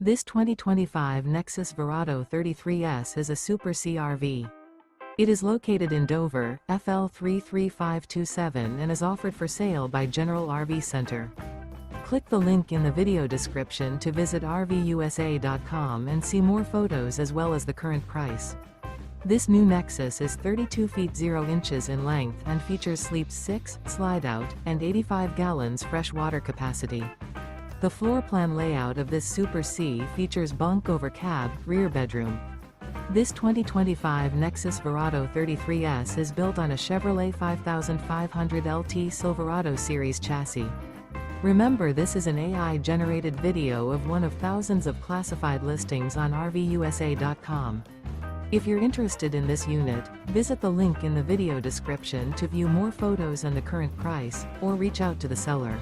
This 2025 Nexus Verrado 33S is a Super CRV. It is located in Dover, FL 33527 and is offered for sale by General RV Center. Click the link in the video description to visit RVUSA.com and see more photos as well as the current price. This new Nexus is 32 feet 0 inches in length and features sleeps 6, slide-out, and 85 gallons fresh water capacity. The floor plan layout of this Super C features bunk over cab, rear bedroom. This 2025 Nexus Verrado 33S is built on a Chevrolet 5500 LT Silverado Series chassis. Remember, this is an AI-generated video of one of thousands of classified listings on RVUSA.com. If you're interested in this unit, visit the link in the video description to view more photos and the current price, or reach out to the seller.